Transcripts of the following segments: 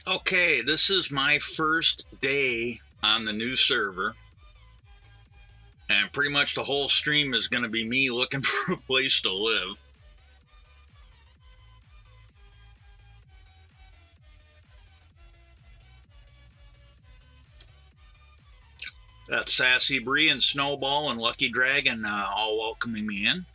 Okay, this is my first day on the new server, and pretty much the whole stream is going to be me looking for a place to live. Got Sassy Bree and Snowball and Lucky Dragon all welcoming me in.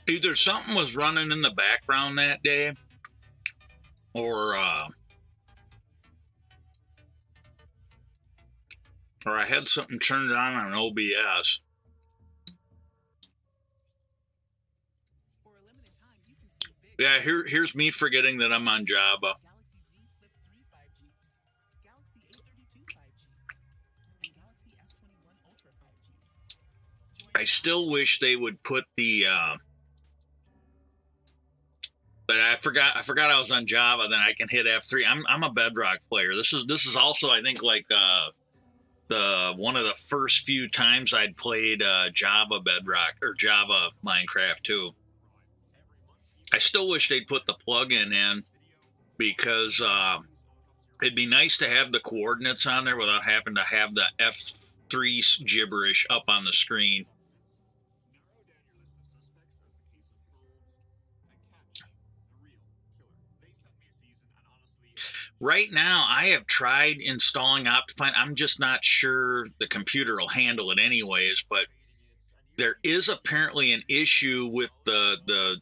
Either something was running in the background that day, or I had something turned on OBS. Yeah, here's me forgetting that I'm on Java. I still wish they would put the but I forgot I was on Java. Then I can hit F3. I'm a Bedrock player. This is also, I think, like the one of the first few times I'd played Java Bedrock or Java Minecraft too. I still wish they'd put the plugin in, because it'd be nice to have the coordinates on there without having to have the F3 gibberish up on the screen. Right now, I have tried installing Optifine. I'm just not sure the computer will handle it anyways, but there is apparently an issue with the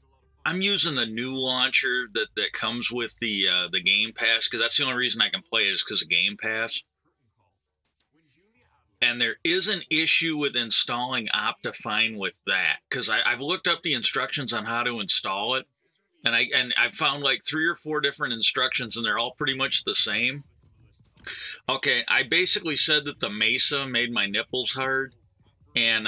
I'm using the new launcher that comes with the Game Pass, because that's the only reason I can play it is because of Game Pass. And there is an issue with installing Optifine with that, because I've looked up the instructions on how to install it, and I found like 3 or 4 different instructions, and they're all pretty much the same. Okay, I basically said that the Mesa made my nipples hard, and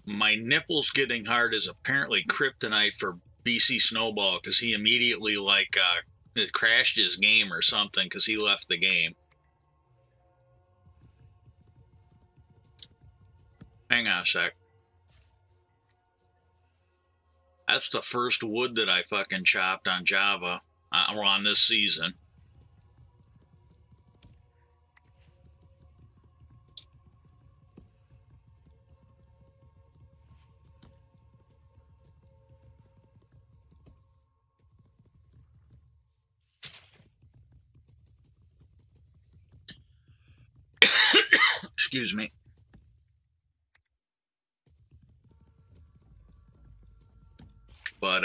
my nipples getting hard is apparently kryptonite for BC Snowball, because he immediately it crashed his game or something because he left the game. Hang on a sec. That's the first wood that I fucking chopped on Java on this season. Excuse me. But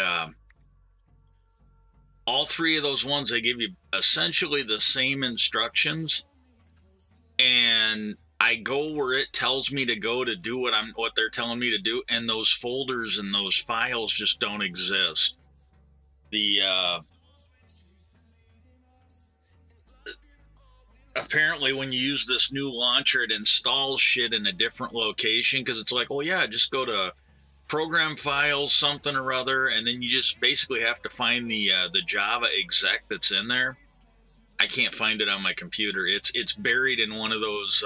all 3 of those ones, they give you essentially the same instructions, and I go where it tells me to go to do what they're telling me to do, and those folders and those files just don't exist. Apparently when you use this new launcher, it installs shit in a different location, because it's like, oh yeah, just go to program files, something or other, and then you just basically have to find the Java exec that's in there. I can't find it on my computer. It's buried in one of those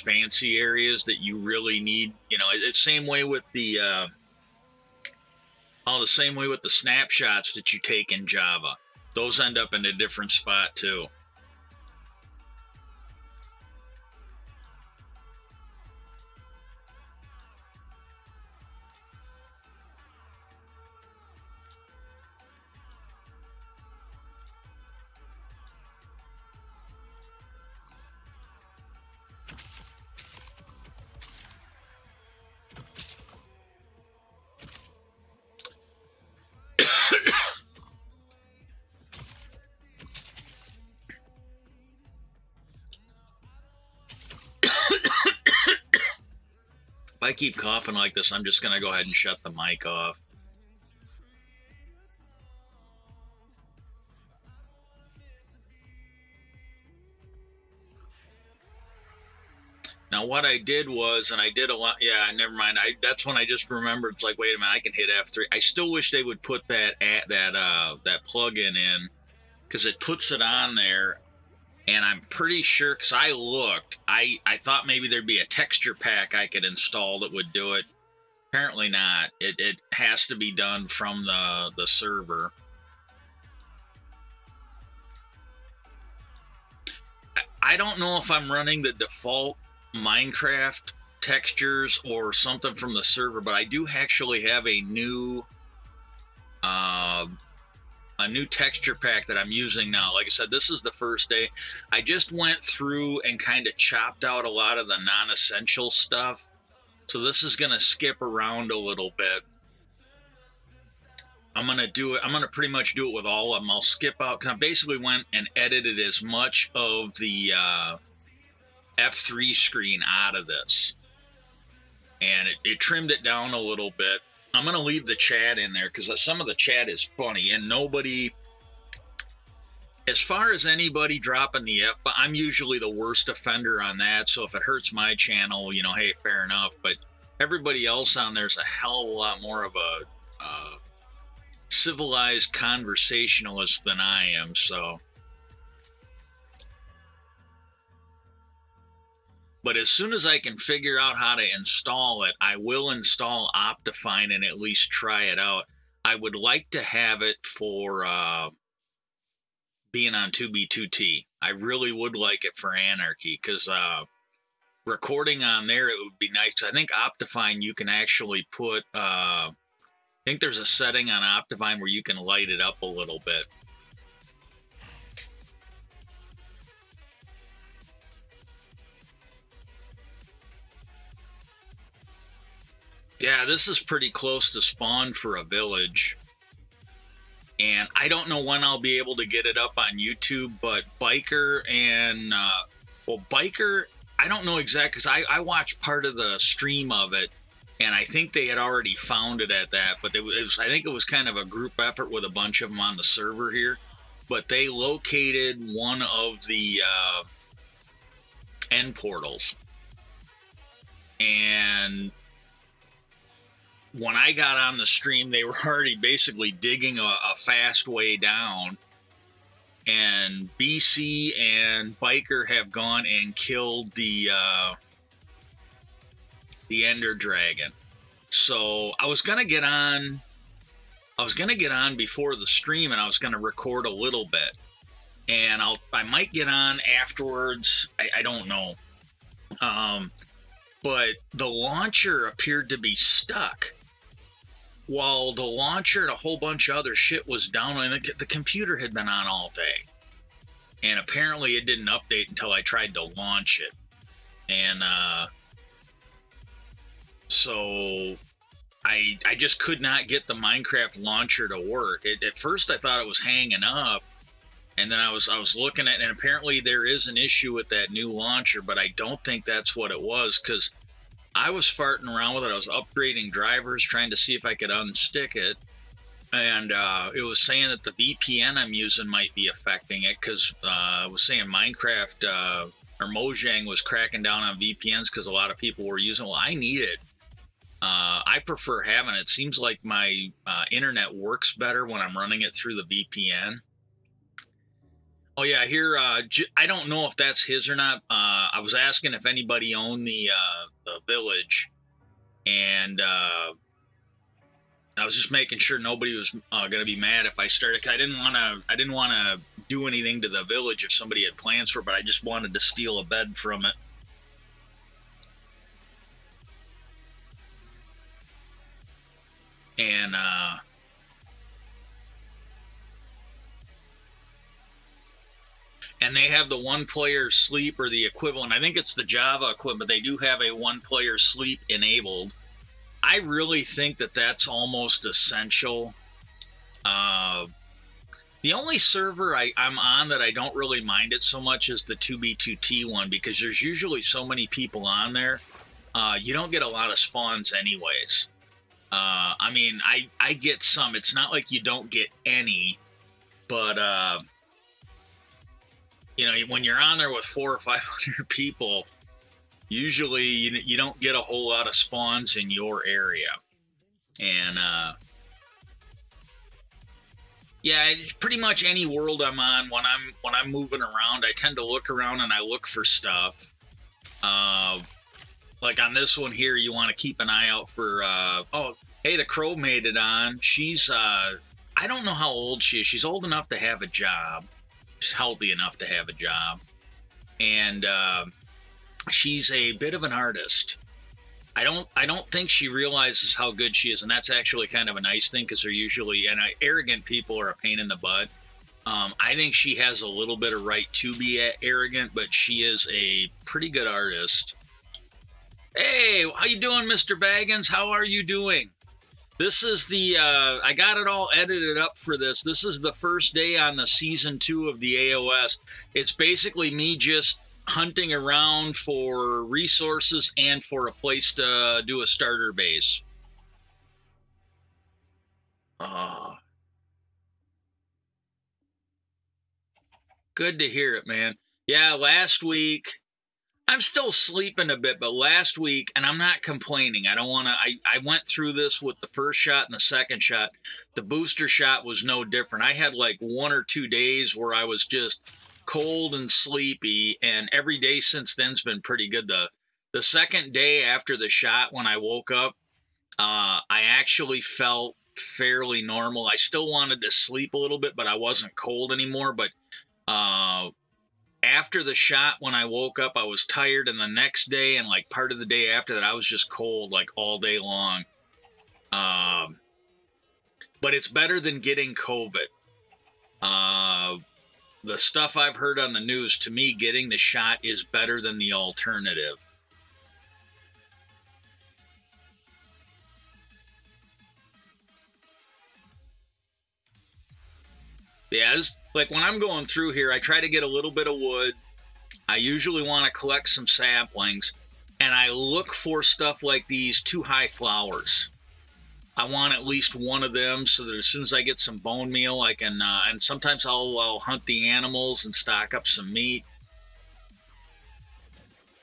fancy areas that you really need. It's same way with the same way with the snapshots that you take in Java. Those end up in a different spot too. If I keep coughing like this, I'm just going to go ahead and shut the mic off. Now what I did was, and I did a lot. Yeah, never mind. That's when I just remembered. It's like, wait a minute, I can hit F3. I still wish they would put that that plugin in, because it puts it on there. And I'm pretty sure, because I looked, I thought maybe there'd be a texture pack I could install that would do it. Apparently not. It has to be done from the server. I don't know if I'm running the default Minecraft textures or something from the server, but I do actually have a new texture pack that I'm using now. Like I said, this is the first day. I just went through and kind of chopped out a lot of the non-essential stuff. So this is going to skip around a little bit. I'm going to do it. I'm going to pretty much do it with all of them. I'll skip out. I basically went and edited as much of the F3 screen out of this. And it trimmed it down a little bit. I'm going to leave the chat in there because some of the chat is funny. And nobody, as far as anybody dropping the F, but I'm usually the worst offender on that. So if it hurts my channel, you know, hey, fair enough. But everybody else on there's a hell of a lot more of a civilized conversationalist than I am. So, but as soon as I can figure out how to install it, I will install Optifine and at least try it out. I would like to have it for being on 2B2T. I really would like it for Anarchy, because recording on there, it would be nice. I think Optifine, you can actually put, I think there's a setting on Optifine where you can light it up a little bit. Yeah, this is pretty close to spawn for a village. And I don't know when I'll be able to get it up on YouTube, but Biker and, well, Biker, I don't know exactly, because I watched part of the stream of it, and I think they had already found it at that, but I think it was kind of a group effort with a bunch of them on the server here. But they located one of the end portals. And when I got on the stream, they were already basically digging a fast way down. And BC and Biker have gone and killed the Ender Dragon. So I was gonna get on. Before the stream, and I was gonna record a little bit. And I might get on afterwards. I don't know. But the launcher appeared to be stuck. While the launcher and a whole bunch of other shit was down, and the computer had been on all day. And apparently it didn't update until I tried to launch it. And so I just could not get the Minecraft launcher to work. At first I thought it was hanging up. And then I was looking at it, and apparently there is an issue with that new launcher, but I don't think that's what it was, because I was farting around with it. I was upgrading drivers, trying to see if I could unstick it. And it was saying that the VPN I'm using might be affecting it, because it was saying Minecraft or Mojang was cracking down on VPNs because a lot of people were using it. Well, I need it. I prefer having it. It seems like my internet works better when I'm running it through the VPN. Oh yeah, here, I don't know if that's his or not. I was asking if anybody owned the village, and I was just making sure nobody was going to be mad if I started. I didn't want to do anything to the village if somebody had plans for it, but I just wanted to steal a bed from it. And they have the one-player sleep, or the equivalent. I think it's the Java equivalent. They do have a one-player sleep enabled. I really think that that's almost essential. The only server I'm on that I don't really mind it so much is the 2B2T one, because there's usually so many people on there. You don't get a lot of spawns anyways. I mean, I get some. It's not like you don't get any, but you know, when you're on there with 400 or 500 people, Usually you don't get a whole lot of spawns in your area. And yeah, pretty much any world I'm on, when I'm moving around, I tend to look around and I look for stuff. Like on this one here, you want to keep an eye out for oh, hey, the crow made it on. She's I don't know how old she is. She's old enough to have a job. She's healthy enough to have a job. And she's a bit of an artist. I don't think she realizes how good she is, and that's actually kind of a nice thing, because they're usually, and arrogant people are a pain in the butt. I think she has a little bit of right to be arrogant, but she is a pretty good artist. Hey, how you doing, Mr. Baggins? How are you doing? This is the, I got it all edited up for this. This is the first day on the Season 2 of the AOS. It's basically me just hunting around for resources and for a place to do a starter base. Good to hear it, man. Yeah, last week, I'm still sleeping a bit, but last week, and I'm not complaining, I don't want to, I went through this with the first shot and the second shot. The booster shot was no different. I had like 1 or 2 days where I was just cold and sleepy, and every day since then's been pretty good. The second day after the shot, when I woke up, I actually felt fairly normal. I still wanted to sleep a little bit, but I wasn't cold anymore. But after the shot, when I woke up, I was tired, and the next day and like part of the day after that, I was just cold like all day long. But it's better than getting COVID. The stuff I've heard on the news, to me, getting the shot is better than the alternative. Yeah, like when I'm going through here, I try to get a little bit of wood. I usually want to collect some saplings, and I look for stuff like these 2 high flowers. I want at least one of them, so that as soon as I get some bone meal, I can, and sometimes I'll hunt the animals and stock up some meat.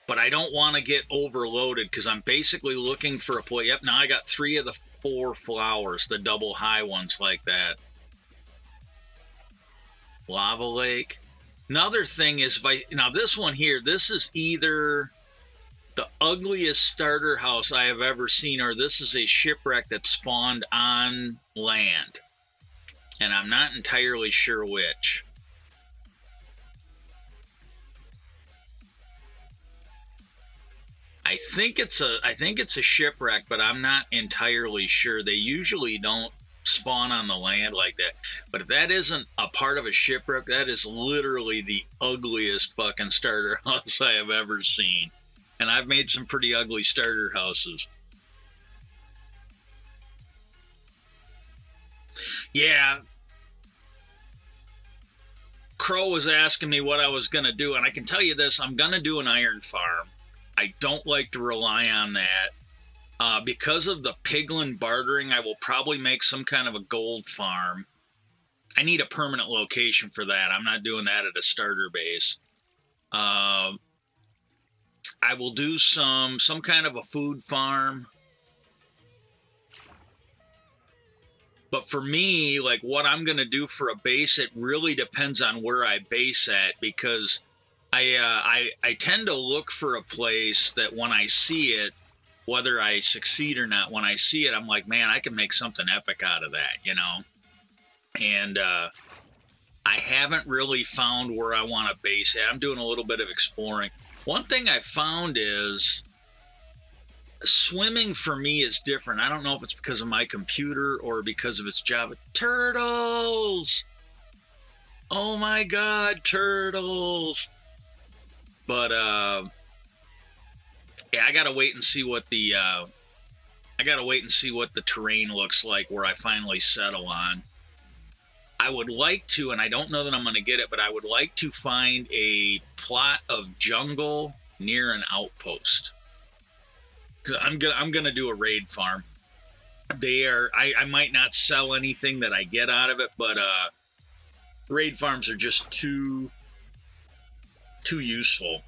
But I don't want to get overloaded, because I'm basically looking for a place. Yep, now I got 3 of the 4 flowers, the double high ones like that. Lava lake. Another thing is, now this one here, this is either the ugliest starter house I have ever seen, or this is a shipwreck that spawned on land, and I'm not entirely sure which. I think it's a shipwreck, but I'm not entirely sure. They usually don't spawn on the land like that. But if that isn't a part of a shipwreck, that is literally the ugliest fucking starter house I have ever seen. And I've made some pretty ugly starter houses. Yeah. Crow was asking me what I was going to do, and I can tell you this, I'm going to do an iron farm. I don't like to rely on that. Because of the piglin bartering, I will probably make some kind of a gold farm. I need a permanent location for that. I'm not doing that at a starter base. I will do some kind of a food farm. But for me, like what I'm going to do for a base, it really depends on where I base at, because I tend to look for a place that when I see it, whether I succeed or not, when I see it, I'm like, man, I can make something epic out of that, you know? And I haven't really found where I want to base it. I'm doing a little bit of exploring. One thing I found is swimming for me is different. I don't know if it's because of my computer or because of its Java. Turtles! Oh my God, turtles! But, yeah, I gotta wait and see what the, terrain looks like where I finally settle on. I would like to, and I don't know that I'm going to get it, but I would like to find a plot of jungle near an outpost. Because I'm gonna do a raid farm. I might not sell anything that I get out of it, but raid farms are just too useful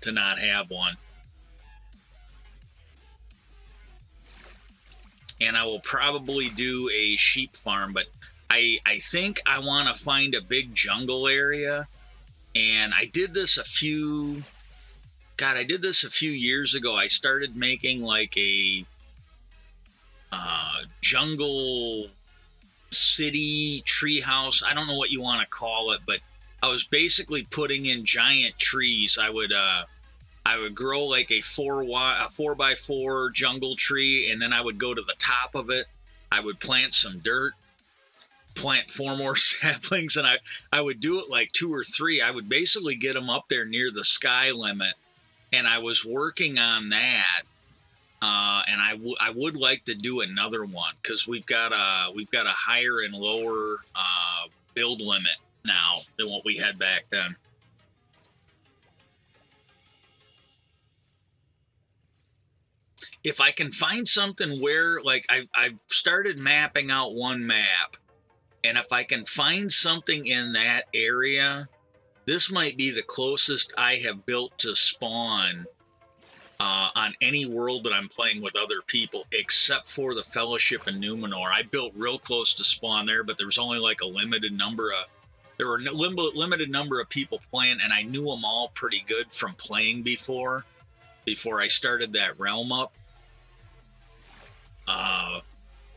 to not have one. and I will probably do a sheep farm, but I think I want to find a big jungle area, and I did this a few years ago. I started making like a jungle city treehouse. I don't know what you want to call it, but I was basically putting in giant trees. I would grow like a 4x4 jungle tree, and then I would go to the top of it. I would plant some dirt, plant 4 more saplings, and I would do it like 2 or 3. I would basically get them up there near the sky limit, and I was working on that. And I would like to do another one because we've got a higher and lower build limit now than what we had back then. If I can find something where, like, I've started mapping out one map, and if I can find something in that area, this might be the closest I have built to spawn on any world that I'm playing with other people, except for the Fellowship in Numenor. I built real close to spawn there, but there was only like a limited number of people playing, and I knew them all pretty good from playing before I started that realm up.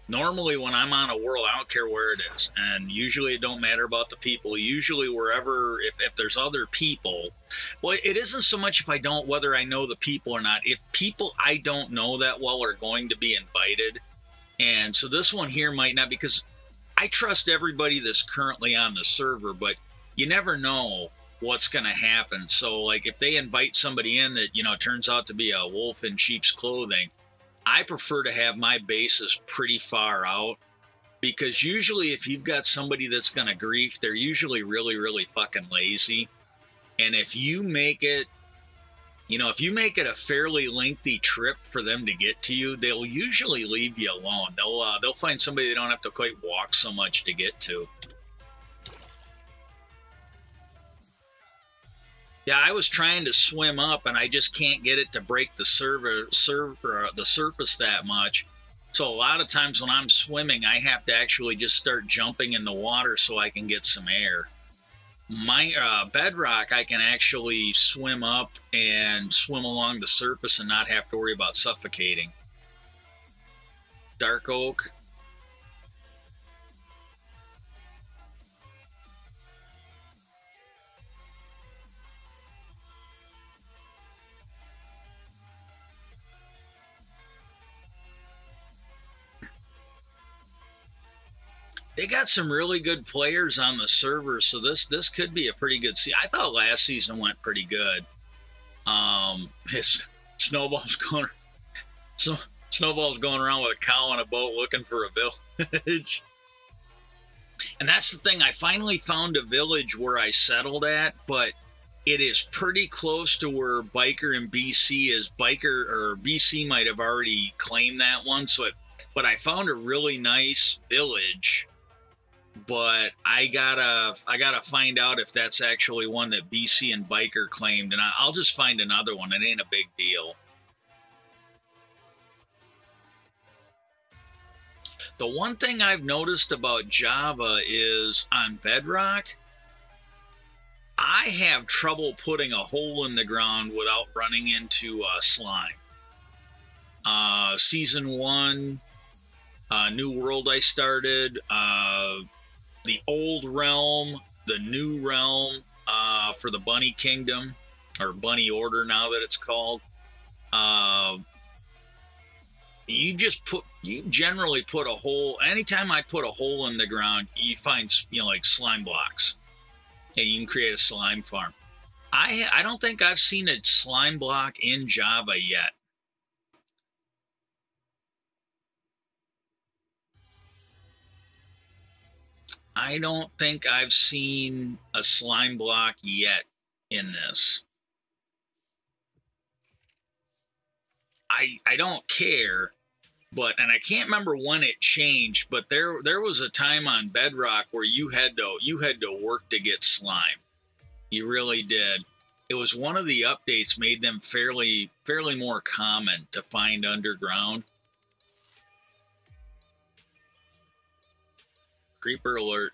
Normally when I'm on a world, I don't care where it is, and usually it don't matter about the people. Usually wherever, if there's other people, well, it isn't so much if I don't, whether I know the people or not. If people I don't know that well are going to be invited, and so this one here might not, because I trust everybody that's currently on the server, but you never know what's going to happen. So like if they invite somebody in that, you know, turns out to be a wolf in sheep's clothing, I prefer to have my bases pretty far out, because usually if you've got somebody that's going to grief, they're usually really, really fucking lazy. And if you make it, you know, if you make it a fairly lengthy trip for them to get to you, they'll usually leave you alone. They'll find somebody they don't have to quite walk so much to get to. Yeah, I was trying to swim up, and I just can't get it to break the surface that much. So a lot of times when I'm swimming, I have to actually just start jumping in the water so I can get some air. My Bedrock, I can actually swim up and swim along the surface and not have to worry about suffocating. Dark oak. They got some really good players on the server, so this could be a pretty good season. I thought last season went pretty good. His Snowball's going around with a cow on a boat looking for a village. And that's the thing, I finally found a village where I settled at, but it is pretty close to where Biker in BC is. BC might have already claimed that one, but I found a really nice village. But I gotta find out if that's actually one that BC and Biker claimed, and I'll just find another one. It ain't a big deal. The one thing I've noticed about Java is on Bedrock, I have trouble putting a hole in the ground without running into slime. Season 1, new world I started, the old realm, the new realm for the Bunny Kingdom, or Bunny Order now that it's called. You generally put a hole. Anytime I put a hole in the ground, you find, you know, like slime blocks, and you can create a slime farm. I don't think I've seen a slime block in Java yet. I don't think I've seen a slime block yet in this. I don't care, and I can't remember when it changed, but there was a time on Bedrock where you had to work to get slime. You really did. It was one of the updates made them fairly more common to find underground. Creeper alert.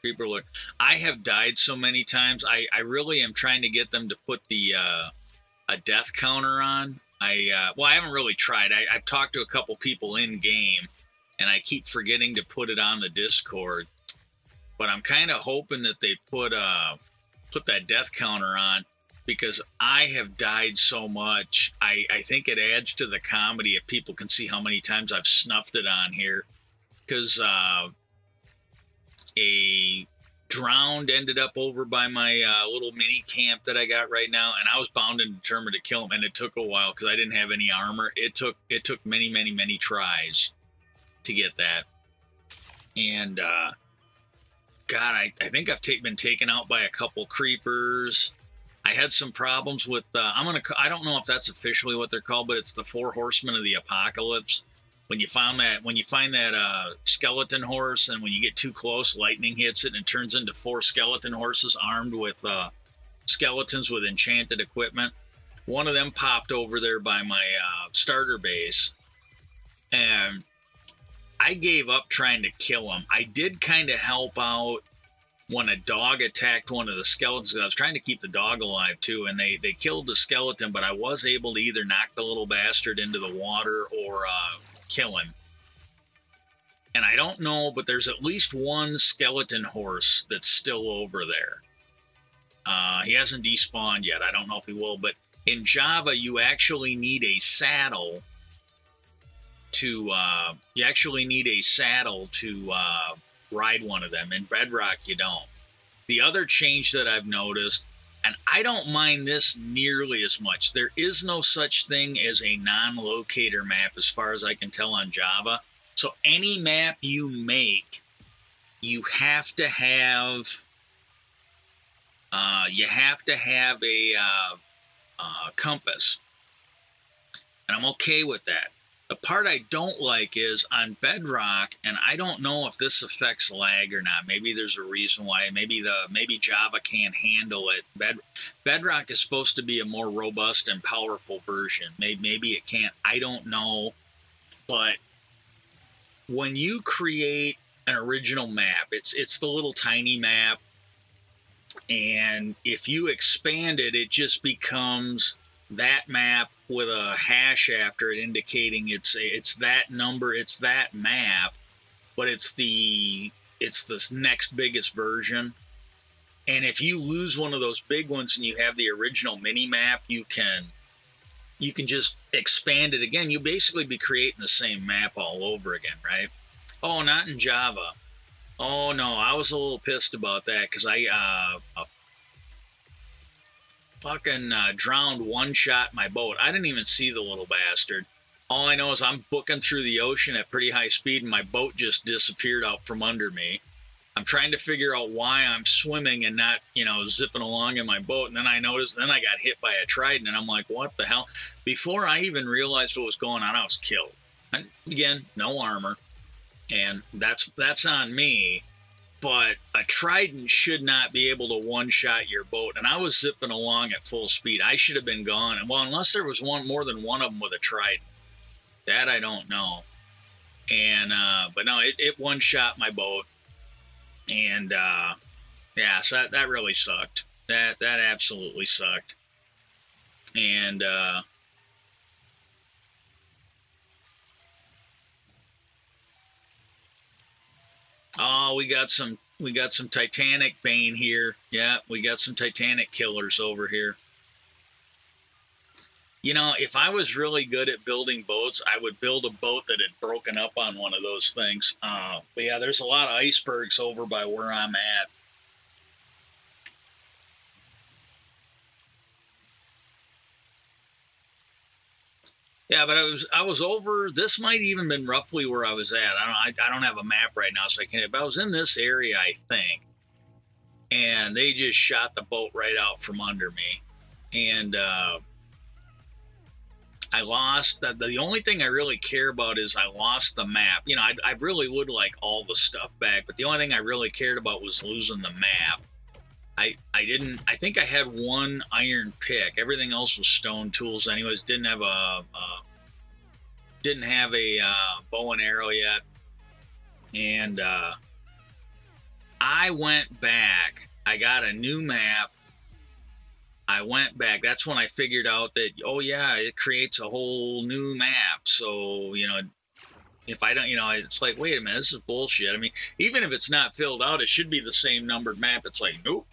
Creeper alert. I have died so many times. I really am trying to get them to put the a death counter on. Well, I haven't really tried. I've talked to a couple people in game, and I keep forgetting to put it on the Discord. But I'm kind of hoping that they put that death counter on, because I have died so much. I think it adds to the comedy if people can see how many times I've snuffed it on here. Because a drowned ended up over by my little mini camp that I got right now, and I was bound and determined to kill him, and it took a while because I didn't have any armor. It took many tries to get that. And God, I think I've been taken out by a couple creepers. I had some problems with I don't know if that's officially what they're called, but it's the 4 horsemen of the apocalypse. When you find that skeleton horse, and when you get too close, lightning hits it and it turns into 4 skeleton horses armed with skeletons with enchanted equipment. One of them popped over there by my starter base, and I gave up trying to kill him. I did kind of help out when a dog attacked one of the skeletons. I was trying to keep the dog alive too, and they killed the skeleton, but I was able to either knock the little bastard into the water or kill him. And I don't know, but there's at least one skeleton horse that's still over there. He hasn't despawned yet. I don't know if he will, but in Java, you actually need a saddle to ride one of them. In Bedrock, you don't. The other change that I've noticed, and I don't mind this nearly as much, there is no such thing as a non-locator map as far as I can tell on Java. So any map you make, you have to have a compass. And I'm okay with that. The part I don't like is on Bedrock, and I don't know if this affects lag or not. Maybe there's a reason why. Maybe Java can't handle it. Bedrock is supposed to be a more robust and powerful version. Maybe it can't. I don't know. But when you create an original map, it's the little tiny map, and if you expand it, it just becomes that map with a hash after it indicating it's that number, it's that map, but it's the next biggest version. And if you lose one of those big ones and you have the original mini map, you can just expand it again. You basically be creating the same map all over again, right? Oh, not in Java. Oh no, I was a little pissed about that because I fucking drowned, one-shot my boat. I didn't even see the little bastard. All I know is I'm booking through the ocean at pretty high speed, and my boat just disappeared out from under me. I'm trying to figure out why I'm swimming and not, zipping along in my boat. And then I noticed, then I got hit by a trident, and I'm like, what the hell? Before I even realized what was going on, I was killed. And again, no armor, and that's on me. But a trident should not be able to one-shot your boat. And I was zipping along at full speed. I should have been gone. Well, unless there was more than one of them with a trident. That I don't know. And, but no, it one-shot my boat. And, yeah, so that really sucked. That absolutely sucked. And, oh, we got some Titanic Bane here. Yeah, we got some Titanic killers over here. If I was really good at building boats, I would build a boat that had broken up on one of those things. But yeah, there's a lot of icebergs over by where I'm at. Yeah, but I was over. This might even been roughly where I was at. I don't have a map right now, so I can't. But I was in this area, I think, and they just shot the boat right out from under me, and I lost. The only thing I really care about is I lost the map. I really would like all the stuff back, but the only thing I really cared about was losing the map. I think I had one iron pick. Everything else was stone tools anyways. Didn't have a bow and arrow yet. And I went back. I got a new map. I went back. That's when I figured out that, oh, yeah, it creates a whole new map. So, you know, if I don't, you know, it's like, wait a minute, this is bullshit. I mean, even if it's not filled out, it should be the same numbered map. It's like, nope.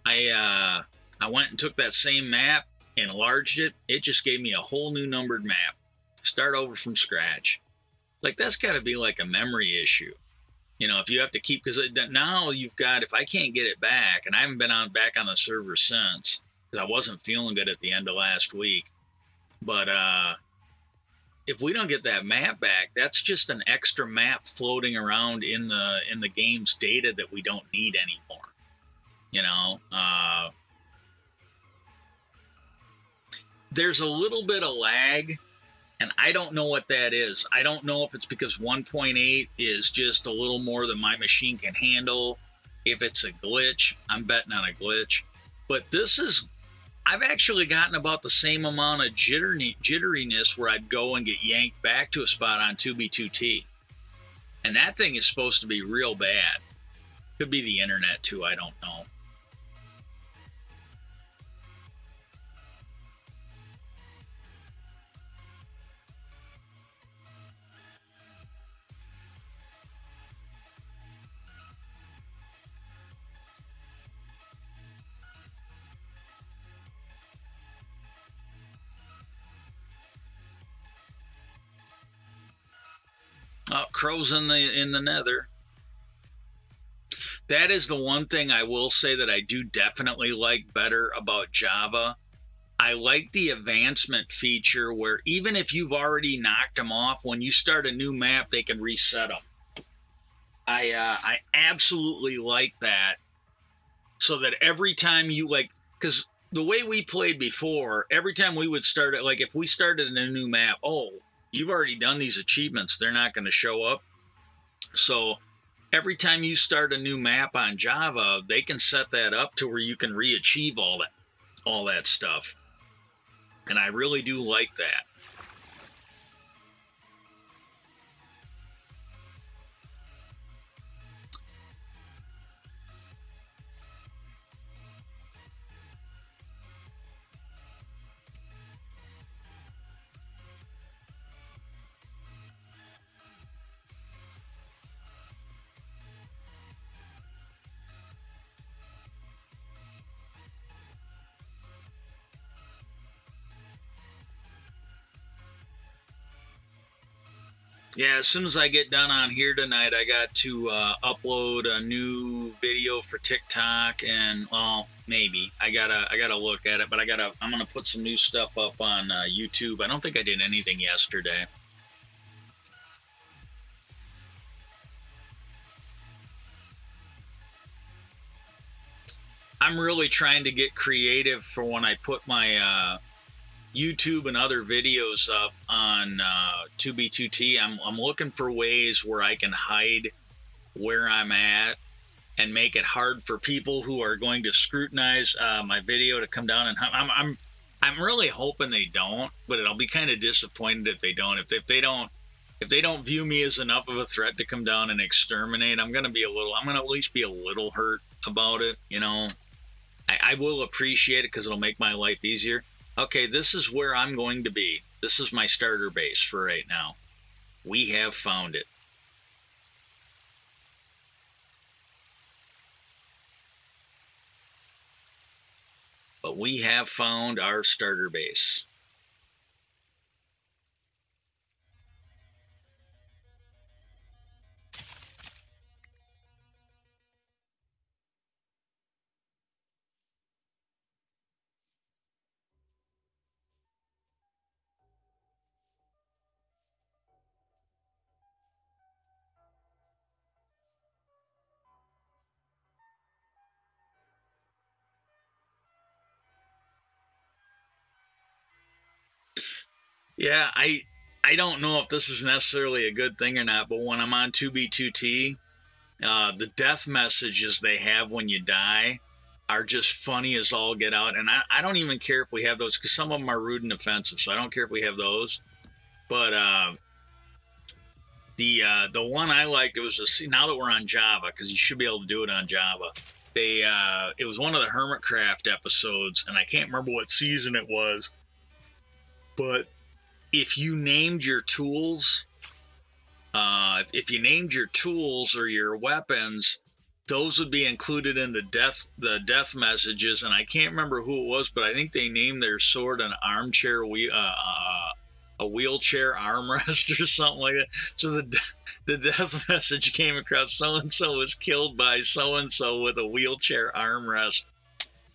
I went and took that same map, enlarged it. It just gave me a whole new numbered map. Start over from scratch. Like, that's got to be like a memory issue. You know, if you have to keep, because now you've got, if I can't get it back, and I haven't been back on the server since, because I wasn't feeling good at the end of last week. But if we don't get that map back, that's just an extra map floating around in the game's data that we don't need anymore. You know, there's a little bit of lag, and I don't know what that is. I don't know if it's because 1.8 is just a little more than my machine can handle. If it's a glitch, I'm betting on a glitch. But this is, I've actually gotten about the same amount of jitteriness where I'd go and get yanked back to a spot on 2B2T. And that thing is supposed to be real bad. Could be the internet too, I don't know. Crows in the nether. That is the one thing I will say that I do definitely like better about Java. I like the advancement feature where even if you've already knocked them off, when you start a new map, they can reset them. I absolutely like that. So that every time you, like, because the way we played before, every time we would start it, like if we started a new map, oh, you've already done these achievements, they're not going to show up. So every time you start a new map on Java, they can set that up to where you can re-achieve all that stuff. And I really do like that. Yeah, as soon as I get done on here tonight, I got to upload a new video for TikTok, and well, maybe I gotta look at it, but I'm gonna put some new stuff up on YouTube. I don't think I did anything yesterday. I'm really trying to get creative for when I put my YouTube and other videos up on 2B2T. I'm looking for ways where I can hide where I'm at and make it hard for people who are going to scrutinize my video to come down and I'm really hoping they don't, but I'll be kind of disappointed if they don't. If they don't view me as enough of a threat to come down and exterminate, I'm gonna at least be a little hurt about it, you know. I will appreciate it because it'll make my life easier. Okay, this is where I'm going to be. This is my starter base for right now. We have found it. But we have found our starter base. Yeah, I don't know if this is necessarily a good thing or not, but when I'm on 2B2T, the death messages they have when you die are just funny as all get out. And I don't even care if we have those, because some of them are rude and offensive, so I don't care if we have those. But The one I liked, it was now that we're on Java, because you should be able to do it on Java. It was one of the Hermitcraft episodes, and I can't remember what season it was, but if you named your tools, or your weapons, those would be included in the death messages. And I can't remember who it was, but I think they named their sword an armchair, a wheelchair armrest or something like that. So the death message came across, so and so was killed by so and so with a wheelchair armrest,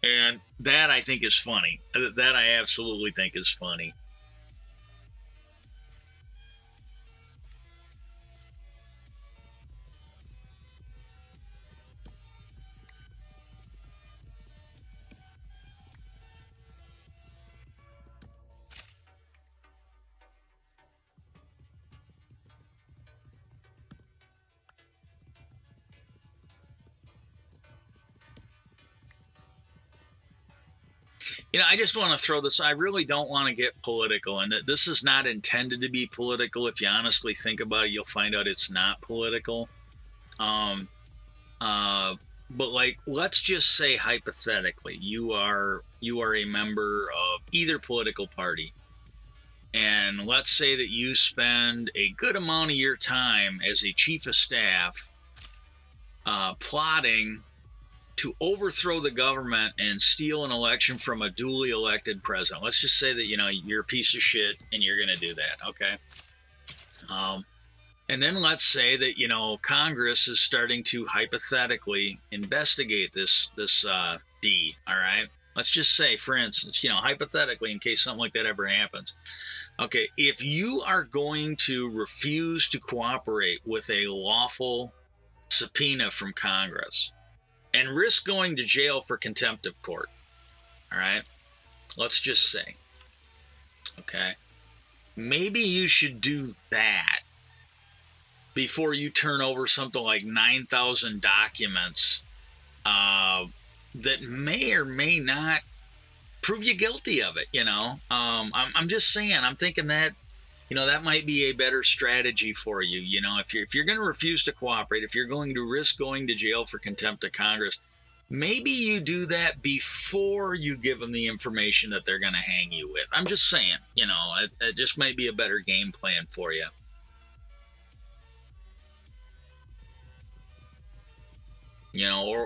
and that I think is funny. That I absolutely think is funny. I just want to throw this. I really don't want to get political, and this is not intended to be political. If you honestly think about it, you'll find out it's not political. Um, but like, let's just say hypothetically, you are a member of either political party, and let's say that you spend a good amount of your time as a chief of staff plotting to overthrow the government and steal an election from a duly elected president. Let's just say that, you're a piece of shit and you're going to do that, okay? And then let's say that, Congress is starting to hypothetically investigate this deed, all right? Let's just say, for instance, hypothetically, in case something like that ever happens. Okay, if you are going to refuse to cooperate with a lawful subpoena from Congress and risk going to jail for contempt of court, all right? Let's just say, okay, maybe you should do that before you turn over something like 9,000 documents that may or may not prove you guilty of it, I'm just saying, I'm thinking that, that might be a better strategy for you. If you're going to refuse to cooperate, if you're going to risk going to jail for contempt of Congress, maybe you do that before you give them the information that they're going to hang you with. I'm just saying, it just might be a better game plan for you.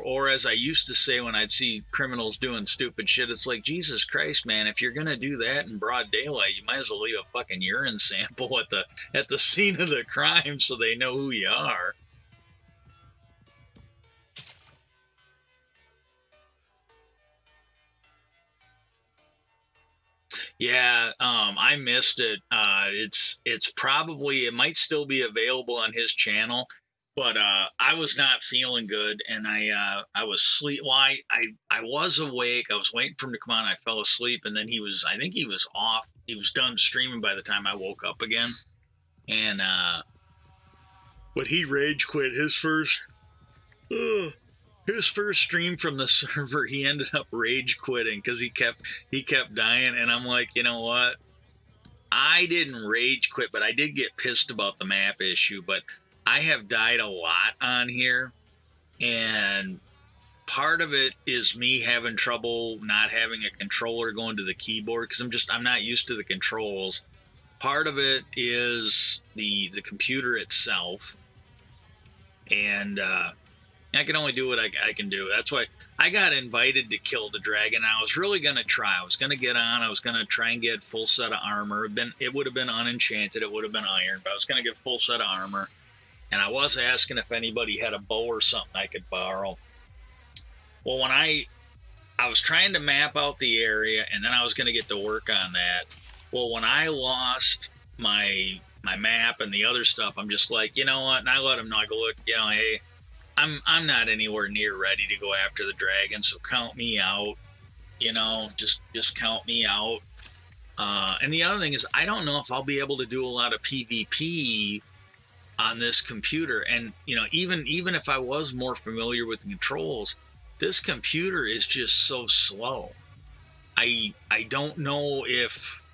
Or as I used to say when I'd see criminals doing stupid shit, it's like, Jesus Christ, man, if you're gonna do that in broad daylight, you might as well leave a fucking urine sample at the scene of the crime so they know who you are. Yeah, I missed it. It's probably, it might still be available on his channel. But I was not feeling good, and I was sleep. Well, I was awake. I was waiting for him to come on. I fell asleep, and then I think he was off. He was done streaming by the time I woke up again. And but he rage quit his first stream from the server. He ended up rage quitting because he kept dying. And I'm like, you know what? I didn't rage quit, but I did get pissed about the map issue. But I have died a lot on here, and part of it is me having trouble not having a controller going to the keyboard because I'm not used to the controls. Part of it is the computer itself, and I can only do what I can do. That's why I got invited to kill the dragon. I was really going to try. I was going to get on. I was going to try and get full set of armor. It would have been unenchanted. It would have been iron, but I was going to get full set of armor. And I was asking if anybody had a bow or something I could borrow. Well, when I was trying to map out the area, and then I was going to get to work on that. Well, when I lost my map and the other stuff, I'm just like, you know what? And I let him know. I go, look, hey, I'm not anywhere near ready to go after the dragon, so count me out. Just count me out. And the other thing is, I don't know if I'll be able to do a lot of PvP on this computer. And even if I was more familiar with the controls, this computer is just so slow. I don't know if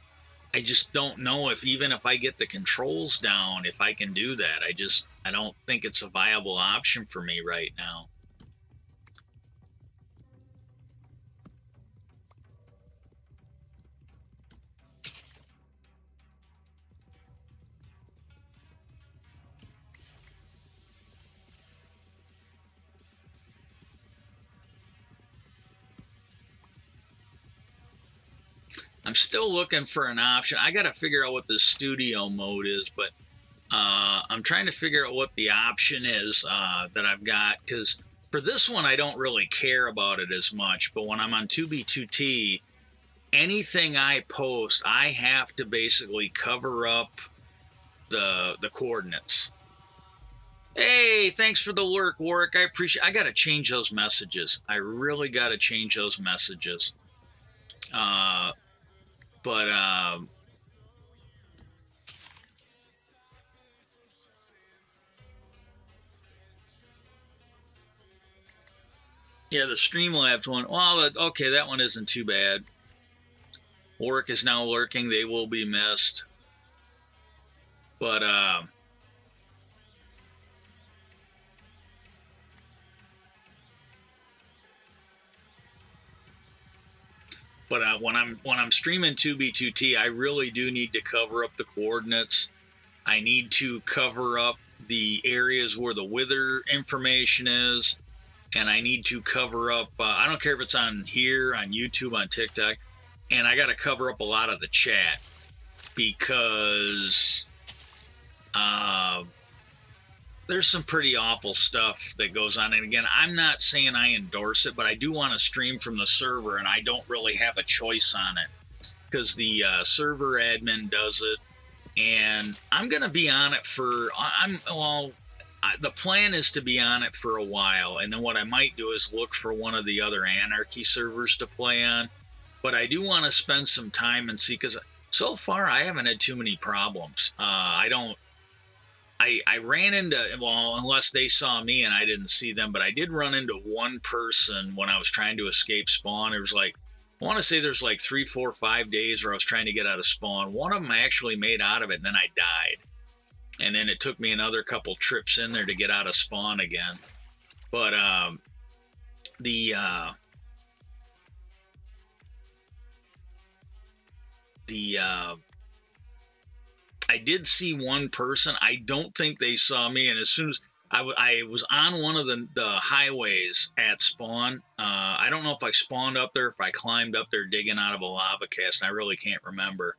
I just don't know if even if I get the controls down, if I can do that. I don't think it's a viable option for me right now. I'm still looking for an option. I got to figure out what the studio mode is, but I'm trying to figure out what the option is that I've got, because for this one, I don't really care about it as much. But when I'm on 2B2T, anything I post, I have to basically cover up the coordinates. Hey, thanks for the lurk, Warwick. I appreciate. I got to change those messages. I really got to change those messages. But yeah, the Streamlabs one. Well, okay, that one isn't too bad. Warwick is now lurking. They will be missed. But when I'm streaming 2B2T, I really do need to cover up the coordinates. I need to cover up the areas where the wither information is, and I need to cover up. I don't care if it's on here, on YouTube, on TikTok, and I got to cover up a lot of the chat because there's some pretty awful stuff that goes on. And again, I'm not saying I endorse it, but I do want to stream from the server, and I don't really have a choice on it because the server admin does it. And I'm going to be on it for, the plan is to be on it for a while. And then what I might do is look for one of the other Anarchy servers to play on. But I do want to spend some time and see, because so far I haven't had too many problems. I ran into, well, unless they saw me and I didn't see them, but I did run into one person when I was trying to escape spawn. It was like, I want to say there's like 3, 4, 5 days where I was trying to get out of spawn. One of them I actually made out of it, and then I died. And then it took me another couple trips in there to get out of spawn again. But I did see one person. I don't think they saw me. And as soon as I was on one of the highways at spawn, I don't know if I spawned up there, if I climbed up there digging out of a lava cast. I really can't remember.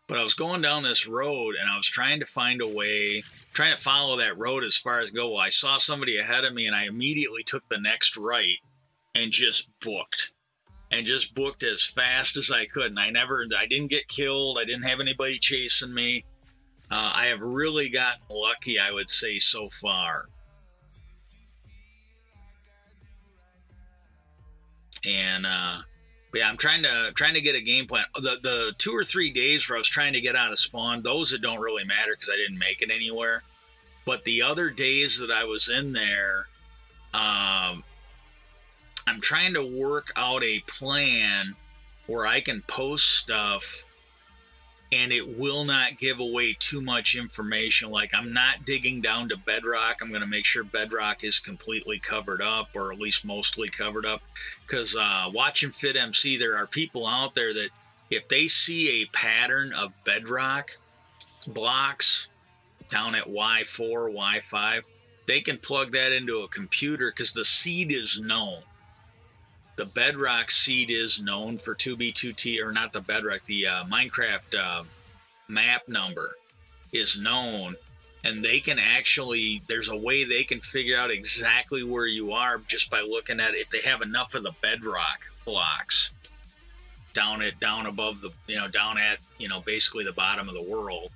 But I was going down this road, and I was trying to find a way, trying to follow that road as far as go. Well, I saw somebody ahead of me, and I immediately took the next right and just booked. And just booked as fast as I could. And I didn't get killed. I didn't have anybody chasing me. I have really gotten lucky, I would say, so far. And but yeah, I'm trying to get a game plan. The 2 or 3 days where I was trying to get out of spawn, those it don't really matter because I didn't make it anywhere. But the other days that I was in there, I'm trying to work out a plan where I can post stuff and it will not give away too much information. Like, I'm not digging down to Bedrock. I'm going to make sure Bedrock is completely covered up, or at least mostly covered up. Because watching FitMC, there are people out there that if they see a pattern of Bedrock blocks down at Y4, Y5, they can plug that into a computer because the seed is known. The Bedrock seed is known for 2B2T, or not the Bedrock, the Minecraft map number is known, and they can actually, there's a way they can figure out exactly where you are just by looking at if they have enough of the Bedrock blocks down above the, down at, basically the bottom of the world,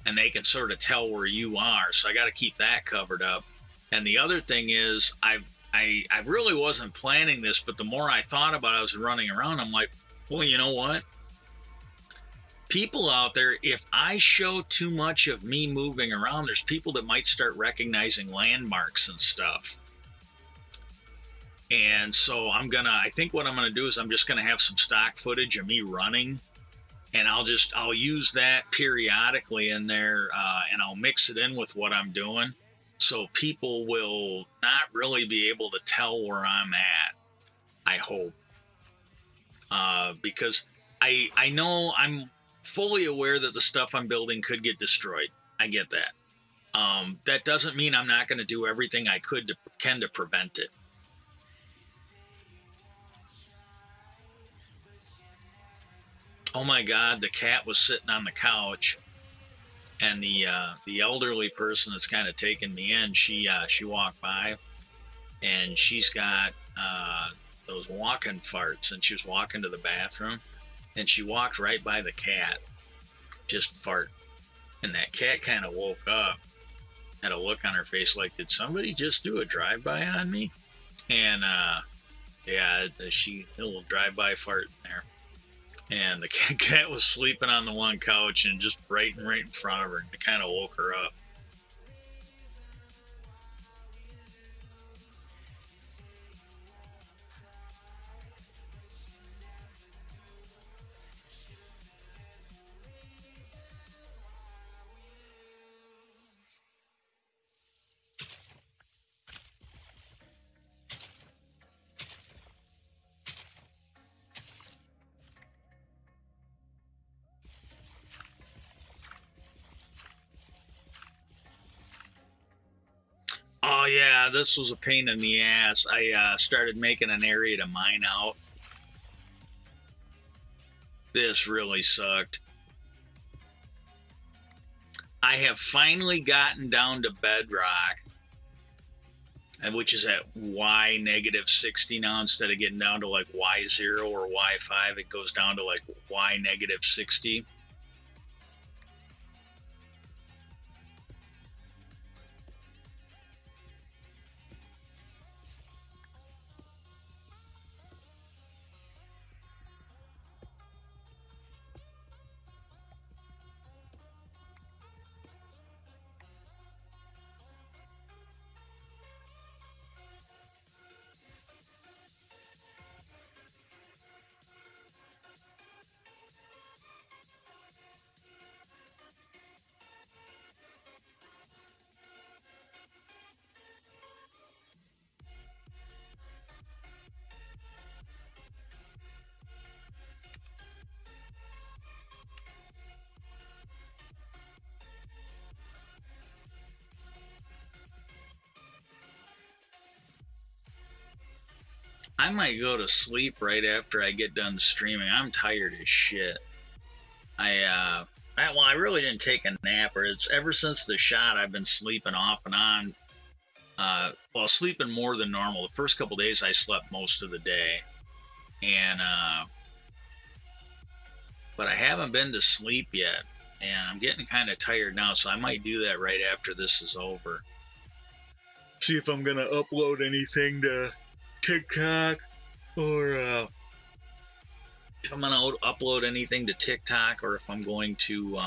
and they can sort of tell where you are. So I got to keep that covered up. And the other thing is, I really wasn't planning this, but the more I thought about it, I was running around, I'm like, well, you know what? People out there, if I show too much of me moving around, there's people that might start recognizing landmarks and stuff. And so I think what I'm going to do is I'm just going to have some stock footage of me running and I'll use that periodically in there, and I'll mix it in with what I'm doing, so people will not really be able to tell where I'm at. I hope, because I know I'm fully aware that the stuff I'm building could get destroyed. I get that. That doesn't mean I'm not going to do everything I can to prevent it. Oh my God, the cat was sitting on the couch, and the elderly person that's kind of taken me in, she walked by, and she's got those walking farts, and she was walking to the bathroom, and she walked right by the cat, just fart, and that cat kind of woke up, had a look on her face like, did somebody just do a drive-by on me? And yeah, she a little drive-by fart in there. And the cat was sleeping on the one couch and just right in front of her, and it kind of woke her up. Oh yeah, this was a pain in the ass. I started making an area to mine out. This really sucked. I have finally gotten down to Bedrock, which is at Y -60 now. Instead of getting down to like Y0 or Y5, it goes down to like Y -60. I might go to sleep right after I get done streaming. I'm tired as shit. I really didn't take a nap, or it's ever since the shot I've been sleeping off and on. Well, sleeping more than normal. The first couple days I slept most of the day, and but I haven't been to sleep yet, and I'm getting kind of tired now, so I might do that right after this is over. See if I'm gonna upload anything to TikTok, or if I'm gonna upload anything to TikTok, or if I'm going to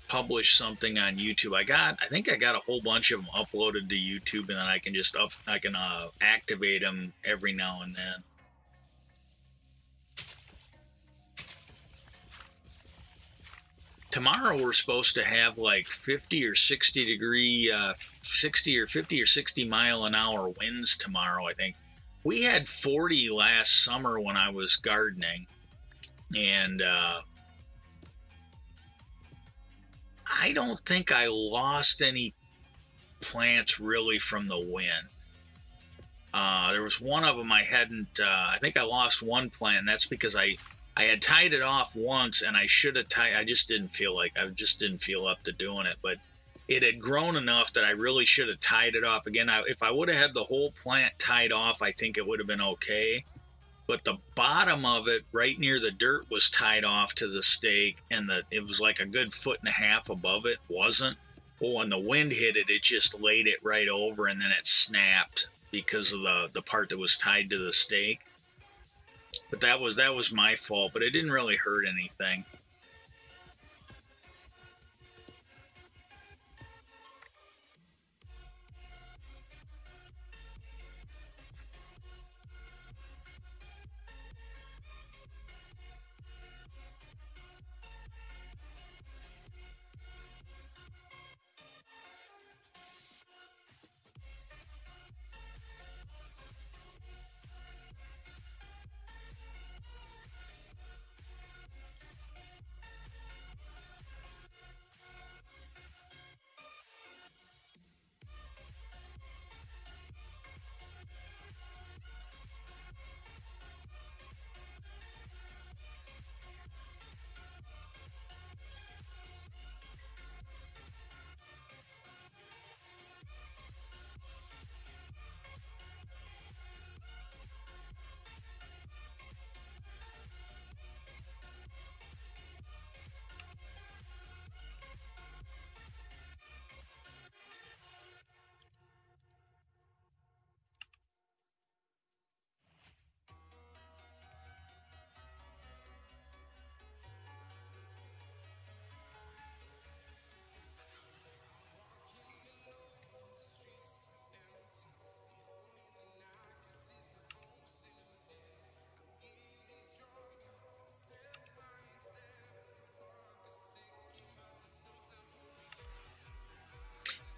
publish something on YouTube. I think I got a whole bunch of them uploaded to YouTube, and then I can just activate them every now and then. Tomorrow we're supposed to have like 50 or 60 degree, 60 or 50 or 60 mile an hour winds tomorrow, I think. We had 40 last summer when I was gardening, and I don't think I lost any plants really from the wind. There was one of them I hadn't, I think I lost one plant, and that's because I had tied it off once, and I should have I just didn't feel up to doing it, but it had grown enough that I really should have tied it off again. If I would have had the whole plant tied off, I think it would have been okay. But the bottom of it, right near the dirt, was tied off to the stake, and it was like a good 1.5 feet above it wasn't. Well, when the wind hit it, it just laid it right over, and then it snapped because of the part that was tied to the stake. But that was my fault, but it didn't really hurt anything.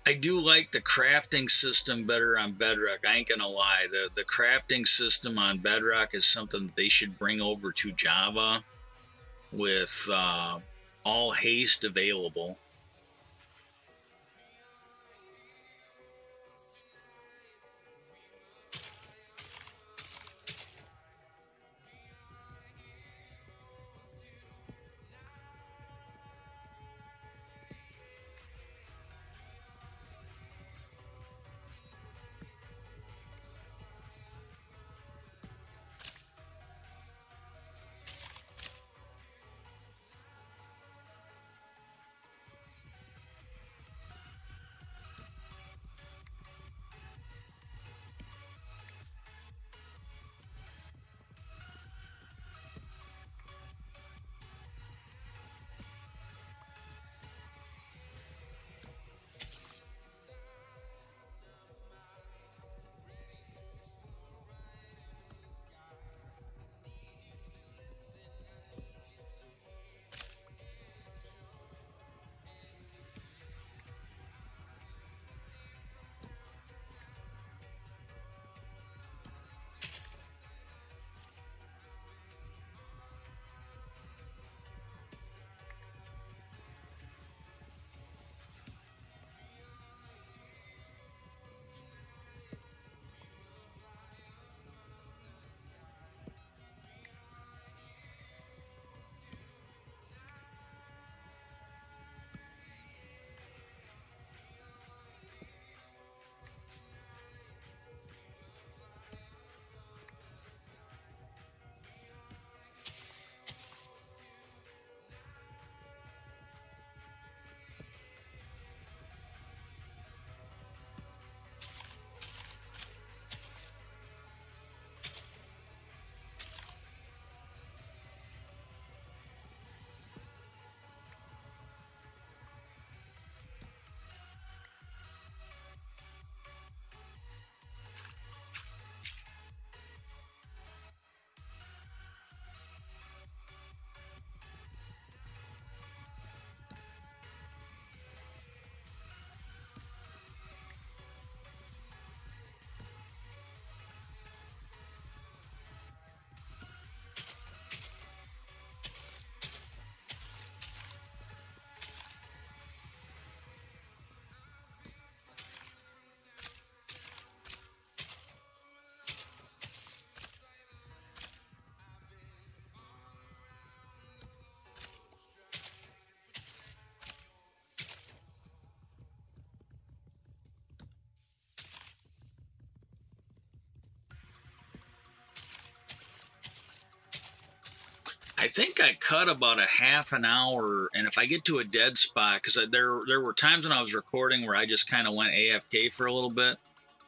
I do like the crafting system better on Bedrock. I ain't gonna lie. The crafting system on Bedrock is something that they should bring over to Java with all haste available. I think I cut about a half an hour, and if I get to a dead spot, because there were times when I was recording where I just kind of went AFK for a little bit,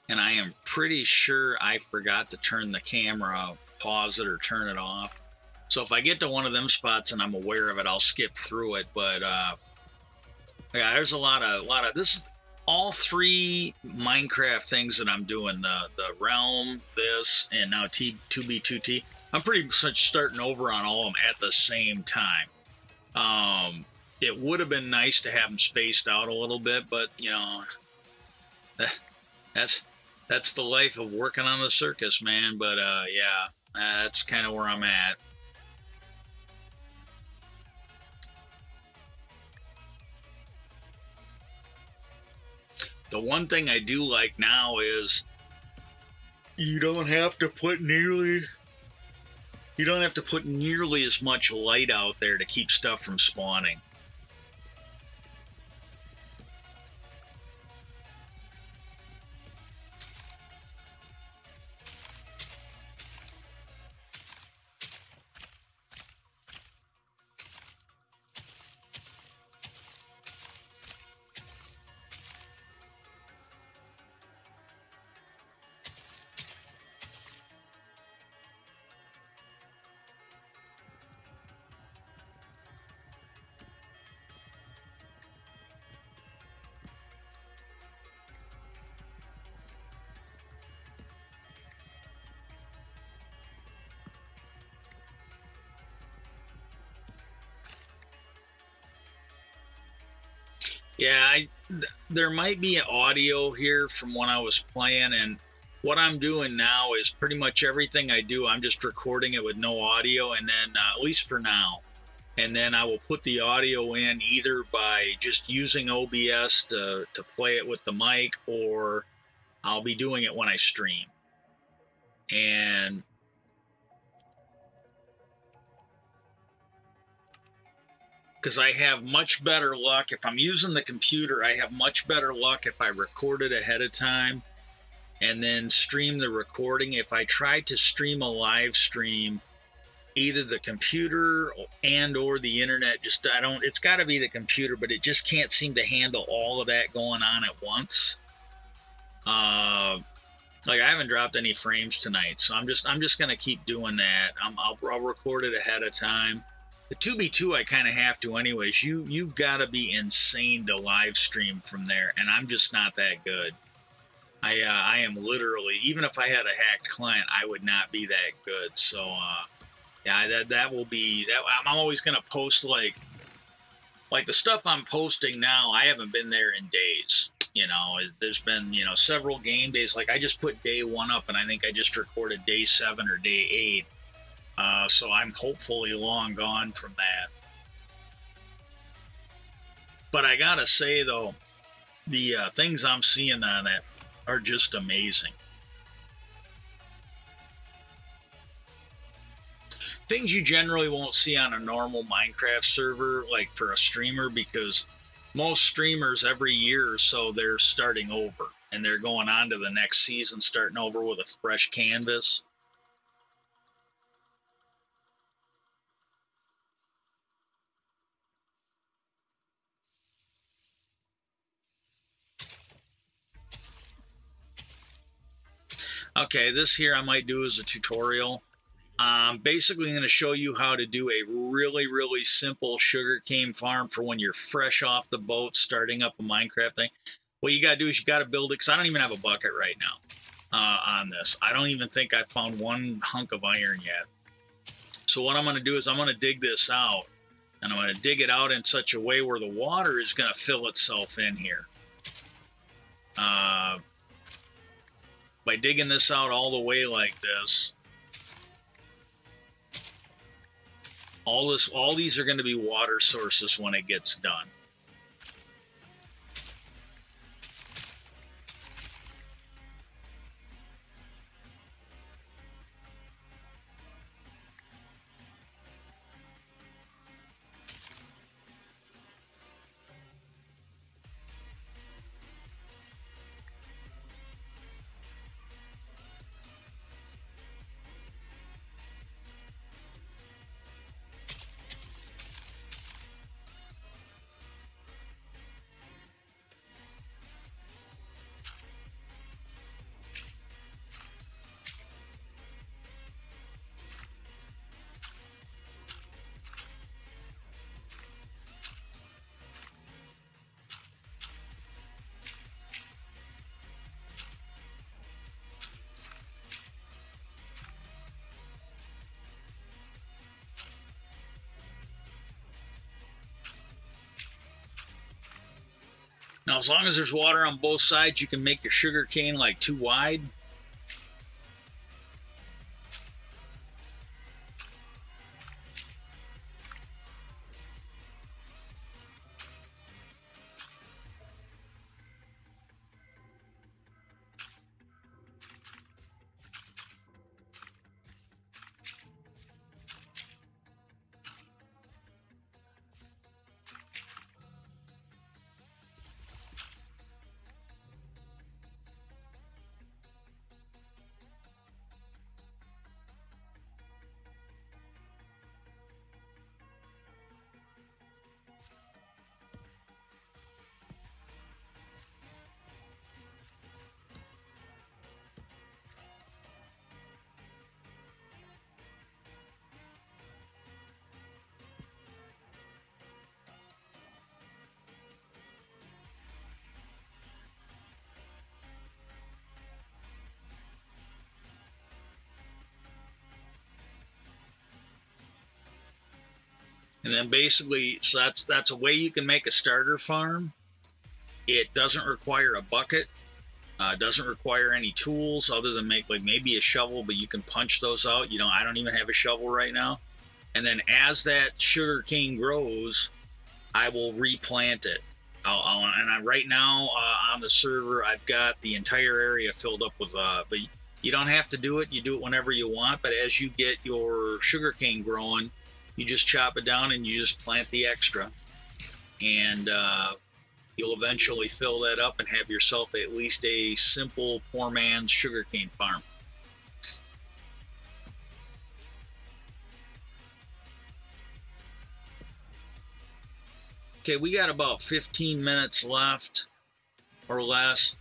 and I am pretty sure I forgot to turn the camera, pause it, or turn it off. So if I get to one of them spots and I'm aware of it, I'll skip through it. But yeah, there's a lot of this. All three Minecraft things that I'm doing, the realm, this, and now T2B2T. I'm pretty much starting over on all of them at the same time. It would have been nice to have them spaced out a little bit, but you know, that's that's the life of working on the circus, man. But yeah, that's kind of where I'm at. The one thing I do like now is you don't have to put nearly as much light out there to keep stuff from spawning. Yeah, there might be audio here from when I was playing, and what I'm doing now is pretty much everything I do, I'm just recording it with no audio, and then, at least for now, and then I will put the audio in either by just using OBS to play it with the mic, or I'll be doing it when I stream. And because I have much better luck if I'm using the computer, I have much better luck if I record it ahead of time and then stream the recording. If I try to stream a live stream, either the computer and or the internet, just I don't, it's got to be the computer, but it just can't seem to handle all of that going on at once. Like I haven't dropped any frames tonight, so I'm just gonna keep doing that. I'll record it ahead of time. The 2v2 I kind of have to anyways. You've got to be insane to live stream from there, and I'm just not that good. I am literally, even if I had a hacked client, I would not be that good. So yeah, that will be that. I'm always gonna post like the stuff I'm posting now. I haven't been there in days. You know, there's been several game days. Like I just put day 1 up, and I think I just recorded day 7 or day 8. So I'm hopefully long gone from that. But I gotta say though, the things I'm seeing on it are just amazing. Things you generally won't see on a normal Minecraft server, like for a streamer, because most streamers every year or so they're starting over and they're going on to the next season, starting over with a fresh canvas. Okay, this here I might do as a tutorial. Basically going to show you how to do a really simple sugarcane farm for when you're fresh off the boat starting up a Minecraft thing. What you got to do is you got to build it, because I don't even have a bucket right now on this. I don't even think I've found one hunk of iron yet. So what I'm going to do is I'm going to dig this out, and I'm going to dig it out in such a way where the water is going to fill itself in here. By digging this out all the way like this, all these are going to be water sources when it gets done. Now, as long as there's water on both sides, you can make your sugar cane like too wide. And then basically, so that's a way you can make a starter farm. It doesn't require a bucket. Doesn't require any tools other than maybe a shovel, but you can punch those out. I don't even have a shovel right now. And then as that sugar cane grows, I will replant it. Right now on the server, I've got the entire area filled up with. But you don't have to do it. You do it whenever you want. But as you get your sugar cane growing, you just chop it down and you just plant the extra, and you'll eventually fill that up and have yourself at least a simple poor man's sugarcane farm. Okay, we got about 15 minutes left or less.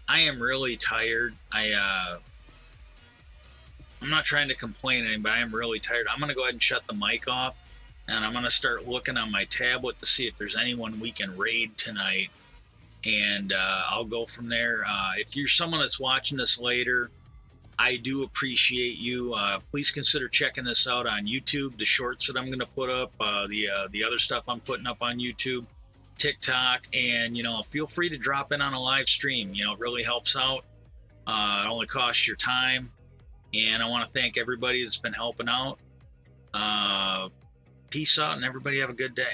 I am really tired. I'm not trying to complain but I am really tired. I'm going to go ahead and shut the mic off, and I'm going to start looking on my tablet to see if there's anyone we can raid tonight, and I'll go from there. If you're someone that's watching this later, I do appreciate you. Please consider checking this out on YouTube, the shorts that I'm going to put up, the other stuff I'm putting up on YouTube, TikTok, and feel free to drop in on a live stream. It really helps out. It only costs your time, and I want to thank everybody that's been helping out. Peace out, and everybody have a good day.